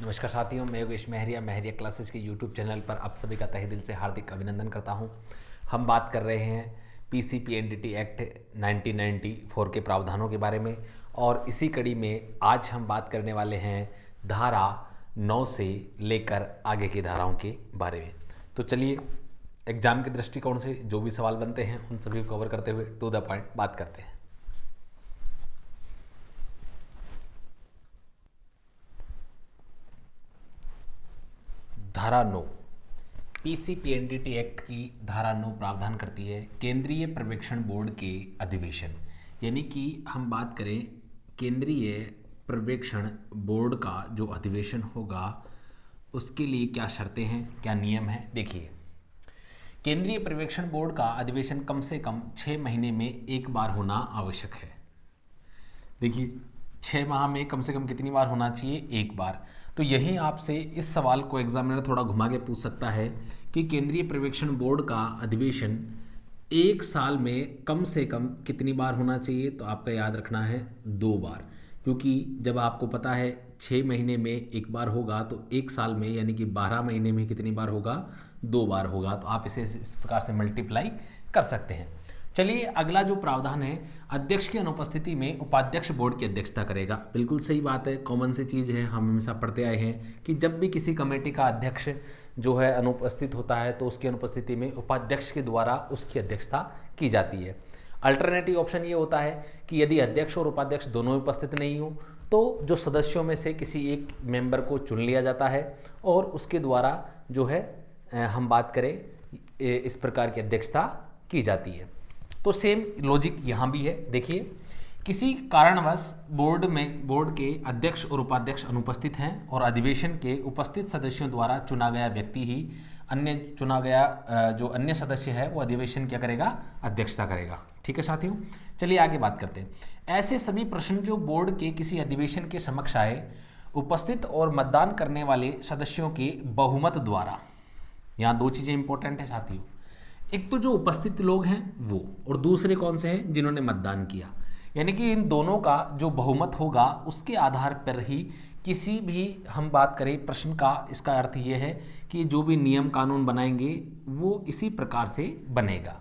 नमस्कार साथियों, मैं योगेश महरिया महरिया क्लासेस के यूट्यूब चैनल पर आप सभी का तहे दिल से हार्दिक अभिनंदन करता हूं। हम बात कर रहे हैं पीसीपीएनडीटी एक्ट 1994 के प्रावधानों के बारे में और इसी कड़ी में आज हम बात करने वाले हैं धारा 9 से लेकर आगे की धाराओं के बारे में। तो चलिए एग्जाम के दृष्टिकोण से जो भी सवाल बनते हैं उन सभी को कवर करते हुए टू द पॉइंट बात करते हैं। धारा 9 पीसीपीएनडीटी एक्ट की धारा 9 प्रावधान करती है केंद्रीय पर्यवेक्षण बोर्ड के अधिवेशन, यानी कि हम बात करें केंद्रीय पर्यवेक्षण बोर्ड का जो अधिवेशन होगा उसके लिए क्या शर्तें हैं, क्या नियम हैं। देखिए, केंद्रीय पर्यवेक्षण बोर्ड का अधिवेशन कम से कम 6 महीने में एक बार होना आवश्यक है। देखिए, 6 माह में कम से कम कितनी बार होना चाहिए? एक बार। तो यही आपसे इस सवाल को एग्जामिनर थोड़ा घुमा के पूछ सकता है कि केंद्रीय पर्यवेक्षण बोर्ड का अधिवेशन एक साल में कम से कम कितनी बार होना चाहिए? तो आपका याद रखना है 2 बार, क्योंकि जब आपको पता है 6 महीने में एक बार होगा तो एक साल में यानी कि 12 महीने में कितनी बार होगा? 2 बार होगा। तो आप इसे इस प्रकार से मल्टीप्लाई कर सकते हैं। चलिए, अगला जो प्रावधान है, अध्यक्ष की अनुपस्थिति में उपाध्यक्ष बोर्ड की अध्यक्षता करेगा। बिल्कुल सही बात है, कॉमन सी चीज़ है, हम हमेशा पढ़ते आए हैं कि जब भी किसी कमेटी का अध्यक्ष जो है अनुपस्थित होता है तो उसकी अनुपस्थिति में उपाध्यक्ष के द्वारा उसकी अध्यक्षता की जाती है। अल्टरनेटिव ऑप्शन ये होता है कि यदि अध्यक्ष और उपाध्यक्ष दोनों उपस्थित नहीं हो तो जो सदस्यों में से किसी एक मेंबर को चुन लिया जाता है और उसके द्वारा जो है हम बात करें इस प्रकार की अध्यक्षता की जाती है। तो सेम लॉजिक यहाँ भी है। देखिए, किसी कारणवश बोर्ड के अध्यक्ष और उपाध्यक्ष अनुपस्थित हैं और अधिवेशन के उपस्थित सदस्यों द्वारा चुना गया व्यक्ति ही जो अन्य सदस्य है वो अधिवेशन क्या करेगा? अध्यक्षता करेगा। ठीक है साथियों, चलिए आगे बात करते हैं। ऐसे सभी प्रश्न जो बोर्ड के किसी अधिवेशन के समक्ष आए, उपस्थित और मतदान करने वाले सदस्यों के बहुमत द्वारा, यहाँ 2 चीज़ें इंपॉर्टेंट है साथियों, एक तो जो उपस्थित लोग हैं वो, और दूसरे कौन से हैं? जिन्होंने मतदान किया। यानी कि इन दोनों का जो बहुमत होगा उसके आधार पर ही किसी भी हम बात करें प्रश्न का, इसका अर्थ ये है कि जो भी नियम कानून बनाएंगे वो इसी प्रकार से बनेगा।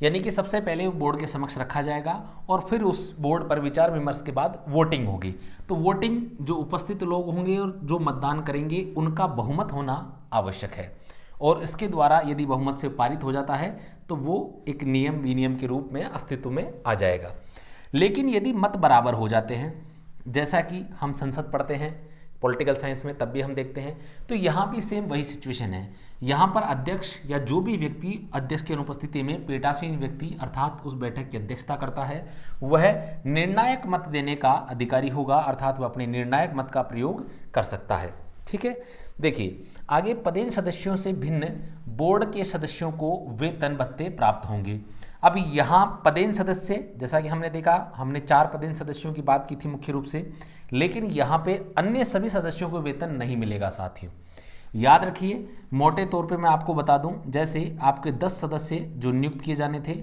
यानी कि सबसे पहले वो बोर्ड के समक्ष रखा जाएगा और फिर उस बोर्ड पर विचार विमर्श के बाद वोटिंग होगी। तो वोटिंग जो उपस्थित लोग होंगे और जो मतदान करेंगे उनका बहुमत होना आवश्यक है और इसके द्वारा यदि बहुमत से पारित हो जाता है तो वो एक नियम विनियम के रूप में अस्तित्व में आ जाएगा। लेकिन यदि मत बराबर हो जाते हैं, जैसा कि हम संसद पढ़ते हैं पॉलिटिकल साइंस में, तब भी हम देखते हैं, तो यहाँ भी सेम वही सिचुएशन है। यहाँ पर अध्यक्ष या जो भी व्यक्ति अध्यक्ष की अनुपस्थिति में पीठासीन व्यक्ति अर्थात उस बैठक की अध्यक्षता करता है वह निर्णायक मत देने का अधिकारी होगा, अर्थात वह अपने निर्णायक मत का प्रयोग कर सकता है। ठीक है, देखिए आगे, पदेन सदस्यों से भिन्न बोर्ड के सदस्यों को वेतन भत्ते प्राप्त होंगे। अब यहाँ पदेन सदस्य, जैसा कि हमने देखा, हमने 4 पदेन सदस्यों की बात की थी मुख्य रूप से, लेकिन यहाँ पे अन्य सभी सदस्यों को वेतन नहीं मिलेगा साथियों। याद रखिए, मोटे तौर पे मैं आपको बता दूं, जैसे आपके 10 सदस्य जो नियुक्त किए जाने थे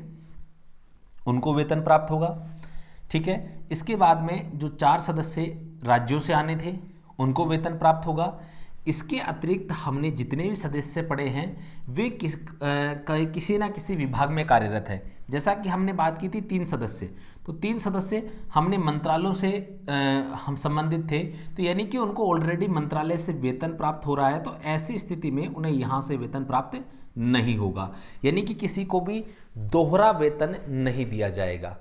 उनको वेतन प्राप्त होगा। ठीक है, इसके बाद में जो 4 सदस्य राज्यों से आने थे उनको वेतन प्राप्त होगा। इसके अतिरिक्त हमने जितने भी सदस्य पढ़े हैं वे किसी ना किसी विभाग में कार्यरत है। जैसा कि हमने बात की थी 3 सदस्य, तो 3 सदस्य हमने मंत्रालयों से हम संबंधित थे, तो यानी कि उनको ऑलरेडी मंत्रालय से वेतन प्राप्त हो रहा है, तो ऐसी स्थिति में उन्हें यहाँ से वेतन प्राप्त नहीं होगा, यानी कि किसी को भी दोहरा वेतन नहीं दिया जाएगा।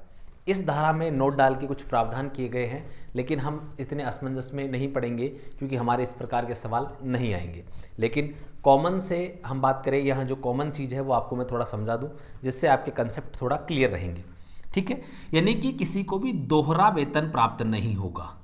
इस धारा में नोट डाल के कुछ प्रावधान किए गए हैं, लेकिन हम इतने असमंजस में नहीं पड़ेंगे क्योंकि हमारे इस प्रकार के सवाल नहीं आएंगे। लेकिन कॉमन से हम बात करें, यहाँ जो कॉमन चीज़ है वो आपको मैं थोड़ा समझा दूं जिससे आपके कंसेप्ट थोड़ा क्लियर रहेंगे। ठीक है, यानी कि किसी को भी दोहरा वेतन प्राप्त नहीं होगा,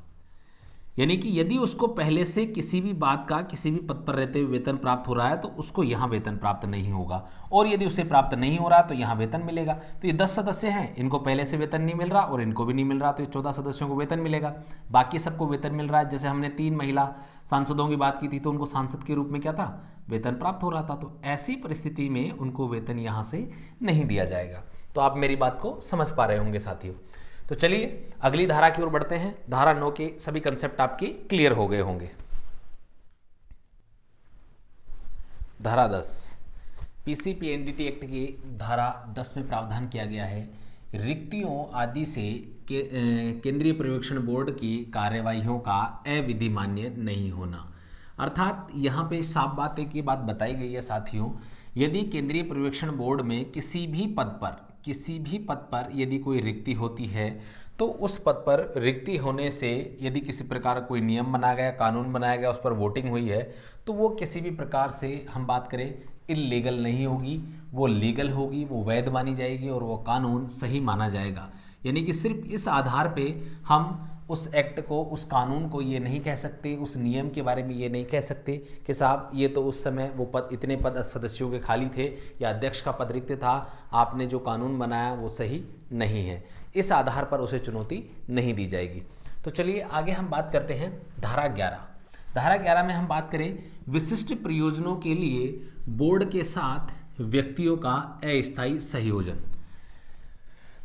यानी कि यदि उसको पहले से किसी भी बात का किसी भी पद पर रहते हुए वेतन प्राप्त हो रहा है तो उसको यहाँ वेतन प्राप्त नहीं होगा, और यदि उसे प्राप्त नहीं हो रहा तो यहाँ वेतन मिलेगा। तो ये 10 सदस्य हैं, इनको पहले से वेतन नहीं मिल रहा और इनको भी नहीं मिल रहा, तो ये 14 सदस्यों को वेतन मिलेगा, बाकी सबको वेतन मिल रहा है। जैसे हमने 3 महिला सांसदों की बात की थी तो उनको सांसद के रूप में क्या था? वेतन प्राप्त हो रहा था। तो ऐसी परिस्थिति में उनको वेतन यहाँ से नहीं दिया जाएगा। तो आप मेरी बात को समझ पा रहे होंगे साथियों। तो चलिए अगली धारा की ओर बढ़ते हैं। धारा 9 के सभी कंसेप्ट आपके क्लियर हो गए होंगे। धारा 10 पीसीपीएनडीटी एक्ट की धारा 10 में प्रावधान किया गया है, रिक्तियों आदि से केंद्रीय पर्यवेक्षण बोर्ड की कार्यवाहियों का अविधि मान्य नहीं होना। अर्थात यहाँ पे साफ बात एक ये बात बताई गई है साथियों, यदि केंद्रीय पर्यवेक्षण बोर्ड में किसी भी पद पर यदि कोई रिक्ति होती है तो उस पद पर रिक्ति होने से यदि किसी प्रकार कोई नियम बनाया गया, कानून बनाया गया, उस पर वोटिंग हुई है तो वो किसी भी प्रकार से हम बात करें इल्लीगल नहीं होगी, वो लीगल होगी, वो वैध मानी जाएगी और वो कानून सही माना जाएगा। यानी कि सिर्फ इस आधार पे हम उस एक्ट को, उस कानून को ये नहीं कह सकते, उस नियम के बारे में ये नहीं कह सकते कि साहब ये तो उस समय वो पद, इतने पद सदस्यों के खाली थे या अध्यक्ष का पद रिक्त था, आपने जो कानून बनाया वो सही नहीं है। इस आधार पर उसे चुनौती नहीं दी जाएगी। तो चलिए आगे हम बात करते हैं धारा 11। धारा 11 में हम बात करें विशिष्ट प्रयोजनों के लिए बोर्ड के साथ व्यक्तियों का अस्थायी सहयोजन।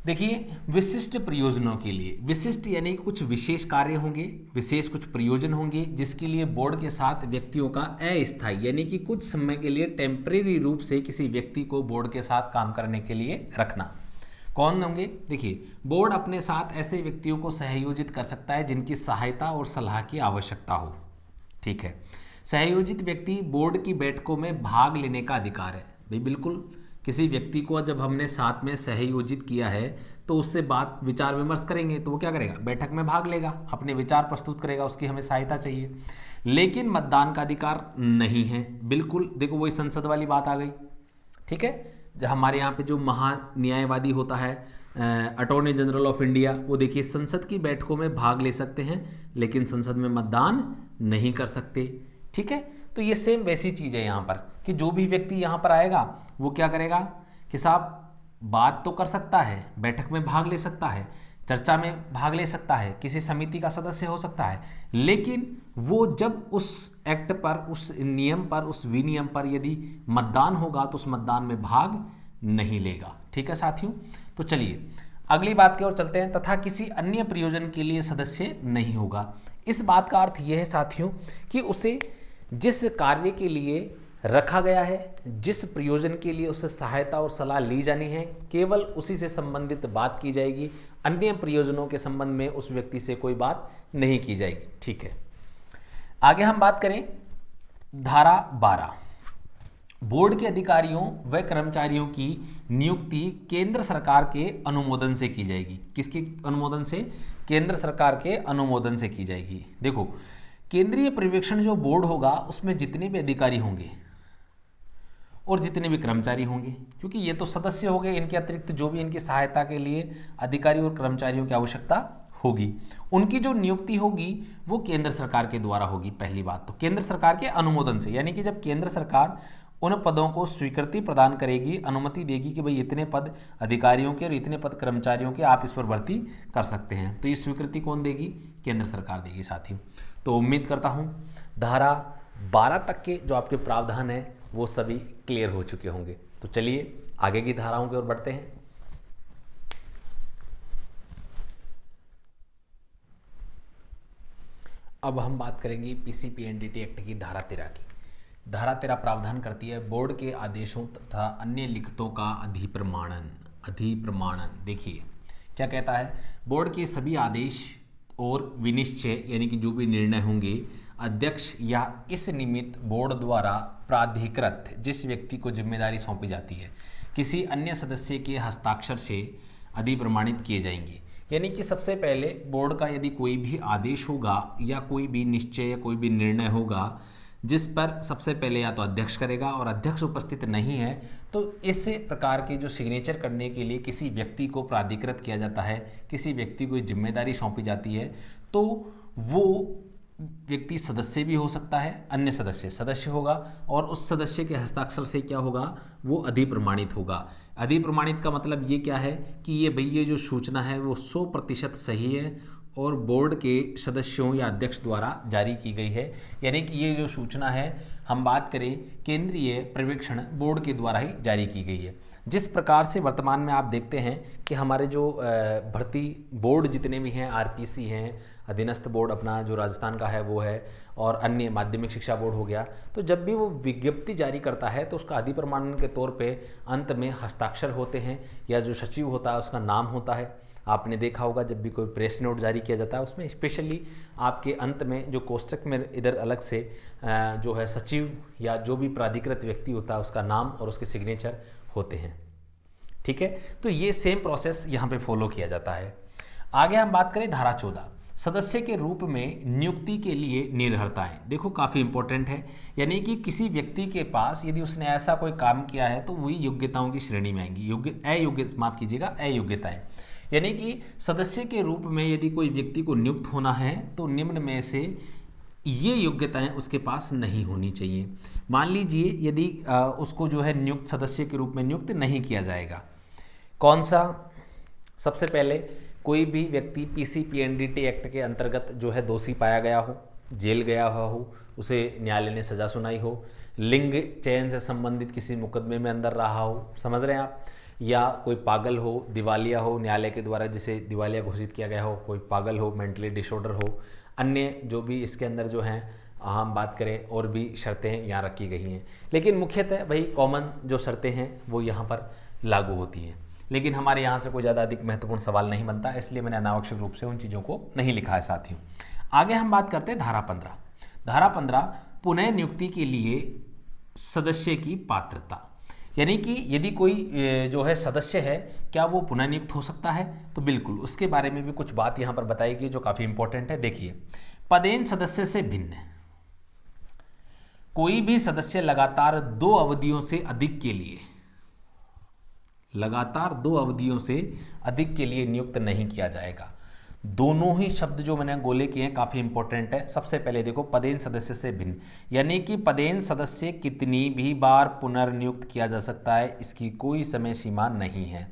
देखिए, विशिष्ट प्रयोजनों के लिए, विशिष्ट यानी कुछ विशेष कार्य होंगे, विशेष कुछ प्रयोजन होंगे जिसके लिए बोर्ड के साथ व्यक्तियों का अस्थायी यानी कि कुछ समय के लिए टेम्परेरी रूप से किसी व्यक्ति को बोर्ड के साथ काम करने के लिए रखना। कौन होंगे? देखिए, बोर्ड अपने साथ ऐसे व्यक्तियों को सहयोजित कर सकता है जिनकी सहायता और सलाह की आवश्यकता हो। ठीक है, सहयोजित व्यक्ति बोर्ड की बैठकों में भाग लेने का अधिकार है। भाई बिल्कुल, किसी व्यक्ति को जब हमने साथ में सहयोजित किया है तो उससे बात विचार विमर्श करेंगे तो वो क्या करेगा? बैठक में भाग लेगा, अपने विचार प्रस्तुत करेगा, उसकी हमें सहायता चाहिए। लेकिन मतदान का अधिकार नहीं है। बिल्कुल, देखो वही संसद वाली बात आ गई। ठीक है, हमारे यहाँ पे जो महान्यायवादी होता है, अटॉर्नी जनरल ऑफ इंडिया, वो देखिए संसद की बैठकों में भाग ले सकते हैं लेकिन संसद में मतदान नहीं कर सकते। ठीक है, तो ये सेम वैसी चीज़ है यहाँ पर कि जो भी व्यक्ति यहाँ पर आएगा वो क्या करेगा कि साहब बात तो कर सकता है, बैठक में भाग ले सकता है, चर्चा में भाग ले सकता है, किसी समिति का सदस्य हो सकता है, लेकिन वो जब उस एक्ट पर, उस नियम पर, उस विनियम पर यदि मतदान होगा तो उस मतदान में भाग नहीं लेगा। ठीक है साथियों, तो चलिए अगली बात की ओर चलते हैं। तथा किसी अन्य प्रयोजन के लिए सदस्य नहीं होगा। इस बात का अर्थ यह है साथियों कि उसे जिस कार्य के लिए रखा गया है, जिस प्रयोजन के लिए उससे सहायता और सलाह ली जानी है, केवल उसी से संबंधित बात की जाएगी। अन्य प्रयोजनों के संबंध में उस व्यक्ति से कोई बात नहीं की जाएगी। ठीक है, आगे हम बात करें धारा 12। बोर्ड के अधिकारियों व कर्मचारियों की नियुक्ति केंद्र सरकार के अनुमोदन से की जाएगी। किसके अनुमोदन से? केंद्र सरकार के अनुमोदन से की जाएगी। देखो, केंद्रीय पर्यवेक्षण जो बोर्ड होगा उसमें जितने भी अधिकारी होंगे और जितने भी कर्मचारी होंगे, क्योंकि ये तो सदस्य हो गए, इनके अतिरिक्त जो भी इनकी सहायता के लिए अधिकारी और कर्मचारियों की आवश्यकता होगी, उनकी जो नियुक्ति होगी वो केंद्र सरकार के द्वारा होगी। पहली बात तो केंद्र सरकार के अनुमोदन से, यानी कि जब केंद्र सरकार उन पदों को स्वीकृति प्रदान करेगी, अनुमति देगी कि भाई इतने पद अधिकारियों के और इतने पद कर्मचारियों के आप इस पर भर्ती कर सकते हैं, तो ये स्वीकृति कौन देगी? केंद्र सरकार देगी साथियों। तो उम्मीद करता हूं धारा 12 तक के जो आपके प्रावधान हैं वो सभी क्लियर हो चुके होंगे। तो चलिए आगे की धाराओं की ओर बढ़ते हैं। अब हम बात करेंगे पीसीपीएनडीटी एक्ट की धारा 13 की। धारा 13 प्रावधान करती है बोर्ड के आदेशों तथा अन्य लिखतों का अधिप्रमाणन। देखिए क्या कहता है, बोर्ड के सभी आदेश और विनिश्चय यानी कि जो भी निर्णय होंगे अध्यक्ष या इस निमित्त बोर्ड द्वारा प्राधिकृत जिस व्यक्ति को जिम्मेदारी सौंपी जाती है किसी अन्य सदस्य के हस्ताक्षर से अधिप्रमाणित किए जाएंगे। यानी कि सबसे पहले बोर्ड का यदि कोई भी आदेश होगा या कोई भी निश्चय या कोई भी निर्णय होगा जिस पर सबसे पहले या तो अध्यक्ष करेगा और अध्यक्ष उपस्थित नहीं है तो इस प्रकार की जो सिग्नेचर करने के लिए किसी व्यक्ति को प्राधिकृत किया जाता है, किसी व्यक्ति को जिम्मेदारी सौंपी जाती है, तो वो व्यक्ति सदस्य भी हो सकता है, अन्य सदस्य होगा और उस सदस्य के हस्ताक्षर से क्या होगा, वो अधिप्रमाणित होगा। अधिप्रमाणित का मतलब ये क्या है कि ये जो सूचना है वो 100% सही है और बोर्ड के सदस्यों या अध्यक्ष द्वारा जारी की गई है। यानी कि ये जो सूचना है हम बात करें केंद्रीय पर्यवेक्षण बोर्ड के द्वारा ही जारी की गई है। जिस प्रकार से वर्तमान में आप देखते हैं कि हमारे जो भर्ती बोर्ड जितने भी हैं, आरपीसी हैं, अधीनस्थ बोर्ड अपना जो राजस्थान का है वो है, और अन्य माध्यमिक शिक्षा बोर्ड हो गया, तो जब भी वो विज्ञप्ति जारी करता है तो उसका अधिप्रमाणन के तौर पे अंत में हस्ताक्षर होते हैं या जो सचिव होता है उसका नाम होता है। आपने देखा होगा जब भी कोई प्रेस नोट जारी किया जाता है उसमें स्पेशली आपके अंत में जो कोष्टक में इधर अलग से जो है सचिव या जो भी प्राधिकृत व्यक्ति होता है उसका नाम और उसके सिग्नेचर होते हैं। ठीक है, तो ये सेम प्रोसेस यहाँ पे फॉलो किया जाता है। आगे हम बात करें धारा 14, सदस्य के रूप में नियुक्ति के लिए निर्भरताएं। देखो काफ़ी इंपॉर्टेंट है, यानी कि किसी व्यक्ति के पास यदि उसने ऐसा कोई काम किया है तो वही योग्यताओं की श्रेणी में आएंगी। माफ कीजिएगा, अयोग्यताएं, यानी कि सदस्य के रूप में यदि कोई व्यक्ति को नियुक्त होना है तो निम्न में से ये योग्यताएं उसके पास नहीं होनी चाहिए। मान लीजिए यदि उसको जो है नियुक्त सदस्य के रूप में नियुक्त नहीं किया जाएगा, कौन सा? सबसे पहले कोई भी व्यक्ति पीसीपीएनडीटी एक्ट के अंतर्गत जो है दोषी पाया गया हो, जेल गया हुआ हो, उसे न्यायालय ने सजा सुनाई हो, लिंग चयन से संबंधित किसी मुकदमे में अंदर रहा हो, समझ रहे हैं आप, या कोई पागल हो, दिवालिया हो, न्यायालय के द्वारा जिसे दिवालिया घोषित किया गया हो, कोई पागल हो, मेंटली डिसऑर्डर हो, अन्य जो भी इसके अंदर जो हैं हम बात करें और भी शर्तें यहाँ रखी गई हैं, लेकिन मुख्यतः भाई कॉमन जो शर्तें हैं वो यहाँ पर लागू होती हैं। लेकिन हमारे यहाँ से कोई ज़्यादा अधिक महत्वपूर्ण सवाल नहीं बनता, इसलिए मैंने अनावश्यक रूप से उन चीज़ों को नहीं लिखा है साथियों। आगे हम बात करते हैं धारा 15। धारा 15 पुनः नियुक्ति के लिए सदस्य की पात्रता, यानी कि यदि कोई जो है सदस्य है क्या वो पुनः नियुक्त हो सकता है? तो बिल्कुल, उसके बारे में भी कुछ बात यहाँ पर बताई गई जो काफ़ी इंपॉर्टेंट है। देखिए, पदेन सदस्य से भिन्न कोई भी सदस्य लगातार 2 अवधियों से अधिक के लिए नियुक्त नहीं किया जाएगा। दोनों ही शब्द जो मैंने गोले किए हैं काफ़ी इंपॉर्टेंट है। सबसे पहले देखो, पदेन सदस्य से भिन्न, यानी कि पदेन सदस्य कितनी भी बार पुनर्नियुक्त किया जा सकता है, इसकी कोई समय सीमा नहीं है।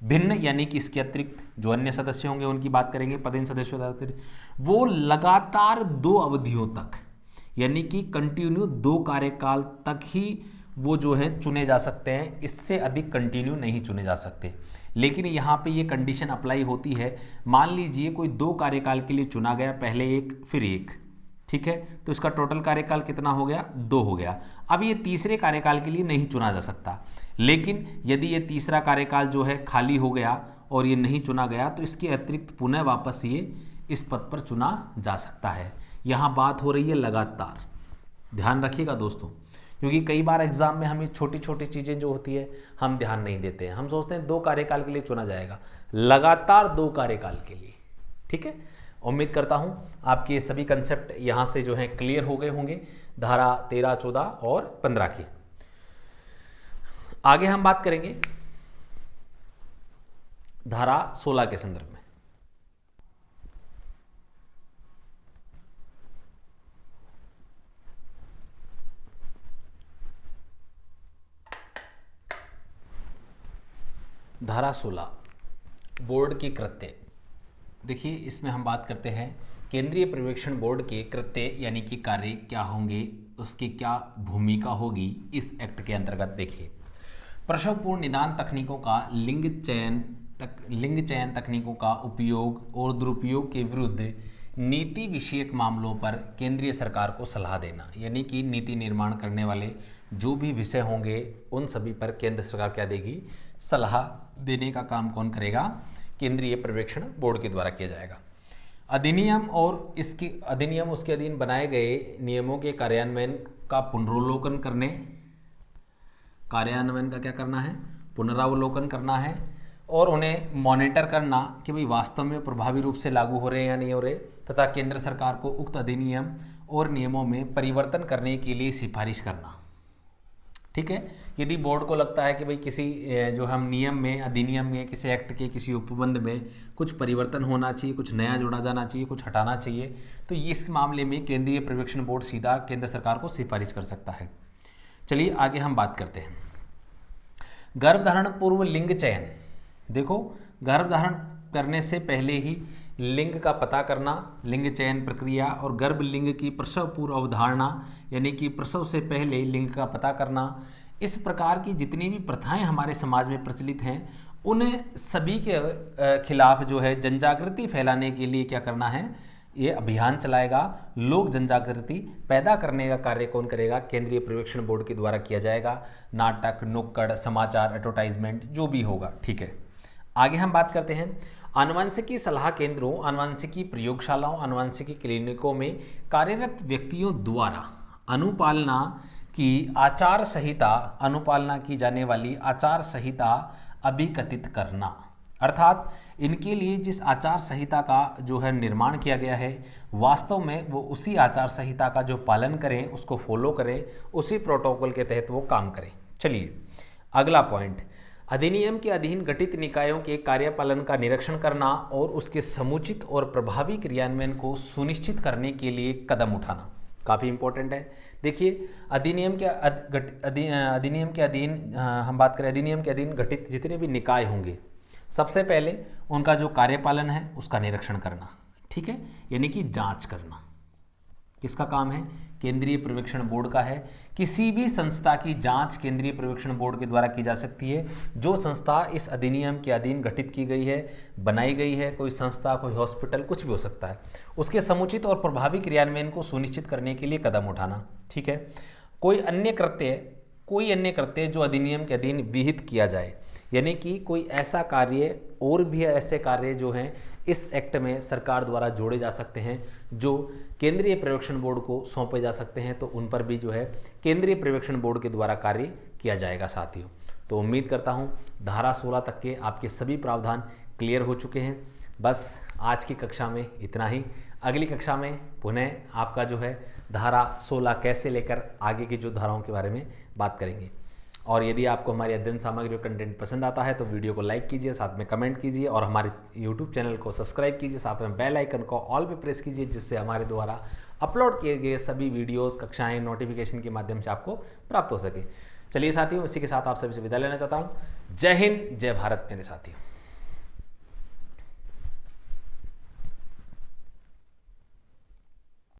भिन्न यानी कि इसके अतिरिक्त जो अन्य सदस्य होंगे उनकी बात करेंगे, पदेन सदस्यों वो लगातार 2 अवधियों तक, यानी कि कंटिन्यू 2 कार्यकाल तक ही वो जो है चुने जा सकते हैं, इससे अधिक कंटिन्यू नहीं चुने जा सकते। लेकिन यहाँ पे ये कंडीशन अप्लाई होती है, मान लीजिए कोई 2 कार्यकाल के लिए चुना गया, पहले एक फिर एक, ठीक है, तो इसका टोटल कार्यकाल कितना हो गया? 2 हो गया। अब ये तीसरे कार्यकाल के लिए नहीं चुना जा सकता, लेकिन यदि ये तीसरा कार्यकाल जो है खाली हो गया और ये नहीं चुना गया तो इसके अतिरिक्त पुनः वापस ये इस पद पर चुना जा सकता है। यहाँ बात हो रही है लगातार, ध्यान रखिएगा दोस्तों, क्योंकि कई बार एग्जाम में हमें छोटी छोटी चीज़ें जो होती है हम ध्यान नहीं देते हैं, हम सोचते हैं 2 कार्यकाल के लिए चुना जाएगा, लगातार 2 कार्यकाल के लिए। ठीक है, उम्मीद करता हूं आपके ये सभी कंसेप्ट यहां से जो है क्लियर हो गए होंगे धारा 13, 14 और 15 की। आगे हम बात करेंगे धारा 16 के संदर्भ में। धारा 16 बोर्ड के कृत्य। देखिए, इसमें हम बात करते हैं केंद्रीय पर्यवेक्षण बोर्ड के कृत्य यानी कि कार्य क्या होंगे, उसकी क्या भूमिका होगी इस एक्ट के अंतर्गत। देखिए, प्रसवपूर्व निदान तकनीकों का लिंग चयन तकनीकों का उपयोग और दुरुपयोग के विरुद्ध नीति विषयक मामलों पर केंद्रीय सरकार को सलाह देना, यानी कि नीति निर्माण करने वाले जो भी विषय होंगे उन सभी पर केंद्र सरकार क्या देगी? सलाह देने का काम कौन करेगा? केंद्रीय पर्यवेक्षण बोर्ड के द्वारा किया जाएगा। अधिनियम और उसके अधीन बनाए गए नियमों के कार्यान्वयन का पुनरावलोकन करने, कार्यान्वयन का क्या करना है? पुनरावलोकन करना है, और उन्हें मॉनिटर करना कि भाई वास्तव में प्रभावी रूप से लागू हो रहे हैं या नहीं हो रहे, तथा केंद्र सरकार को उक्त अधिनियम और नियमों में परिवर्तन करने के लिए सिफारिश करना। ठीक है, यदि बोर्ड को लगता है कि भाई किसी जो हम नियम में, अधिनियम में, किसी एक्ट के किसी उपबंध में कुछ परिवर्तन होना चाहिए, कुछ नया जोड़ा जाना चाहिए, कुछ हटाना चाहिए, तो इस मामले में केंद्रीय पर्यवेक्षण बोर्ड सीधा केंद्र सरकार को सिफारिश कर सकता है। चलिए आगे हम बात करते हैं गर्भधारण पूर्व लिंग चयन। देखो, गर्भधारण करने से पहले ही लिंग का पता करना, लिंग चयन प्रक्रिया, और गर्भ लिंग की प्रसव पूर्व अवधारणा यानी कि प्रसव से पहले लिंग का पता करना, इस प्रकार की जितनी भी प्रथाएं हमारे समाज में प्रचलित हैं उन सभी के खिलाफ जो है जनजागृति फैलाने के लिए क्या करना है, ये अभियान चलाएगा। लोक जनजागृति पैदा करने का कार्य कौन करेगा, केंद्रीय पर्यवेक्षण बोर्ड के द्वारा किया जाएगा। नाटक, नुक्कड़, समाचार, एडवर्टाइजमेंट जो भी होगा, ठीक है। आगे हम बात करते हैं आनुवंशिकी सलाह केंद्रों, आनुवंशिकी प्रयोगशालाओं, आनुवंशिकी क्लिनिकों में कार्यरत व्यक्तियों द्वारा अनुपालना की आचार संहिता, अनुपालना की जाने वाली आचार संहिता अभिकथित करना। अर्थात इनके लिए जिस आचार संहिता का जो है निर्माण किया गया है, वास्तव में वो उसी आचार संहिता का जो पालन करें, उसको फॉलो करें, उसी प्रोटोकॉल के तहत वो काम करें। चलिए अगला पॉइंट, अधिनियम के अधीन गठित निकायों के कार्यपालन का निरीक्षण करना और उसके समुचित और प्रभावी क्रियान्वयन को सुनिश्चित करने के लिए कदम उठाना काफ़ी इंपॉर्टेंट है। देखिए अधिनियम के अधीन हम बात करें, अधिनियम के अधीन गठित जितने भी निकाय होंगे, सबसे पहले उनका जो कार्यपालन है उसका निरीक्षण करना, ठीक है, यानी कि जांच करना। किसका काम है, केंद्रीय पर्यवेक्षण बोर्ड का है। किसी भी संस्था की जांच केंद्रीय पर्यवेक्षण बोर्ड के द्वारा की जा सकती है। जो संस्था इस अधिनियम के अधीन गठित की गई है, बनाई गई है, कोई संस्था, कोई हॉस्पिटल, कुछ भी हो सकता है, उसके समुचित और प्रभावी क्रियान्वयन को सुनिश्चित करने के लिए कदम उठाना, ठीक है। कोई अन्य कृत्य जो अधिनियम के अधीन विहित किया जाए, यानी कि कोई ऐसा कार्य और भी ऐसे कार्य जो हैं इस एक्ट में सरकार द्वारा जोड़े जा सकते हैं, जो केंद्रीय पर्यवेक्षण बोर्ड को सौंपे जा सकते हैं, तो उन पर भी जो है केंद्रीय पर्यवेक्षण बोर्ड के द्वारा कार्य किया जाएगा साथियों। तो उम्मीद करता हूं धारा 16 तक के आपके सभी प्रावधान क्लियर हो चुके हैं। बस आज की कक्षा में इतना ही। अगली कक्षा में पुनः आपका जो है धारा 16 कैसे लेकर आगे की जो धाराओं के बारे में बात करेंगे। और यदि आपको हमारी अध्ययन सामग्री और कंटेंट पसंद आता है तो वीडियो को लाइक कीजिए, साथ में कमेंट कीजिए और हमारे यूट्यूब चैनल को सब्सक्राइब कीजिए, साथ में बेल आइकन को ऑल पे प्रेस कीजिए, जिससे हमारे द्वारा अपलोड किए गए सभी वीडियोस, कक्षाएं नोटिफिकेशन के माध्यम से आपको प्राप्त हो सके। चलिए साथियों, इसी के साथ आप सभी से विदा लेना चाहता हूँ। जय हिंद, जय भारत मेरे साथियों।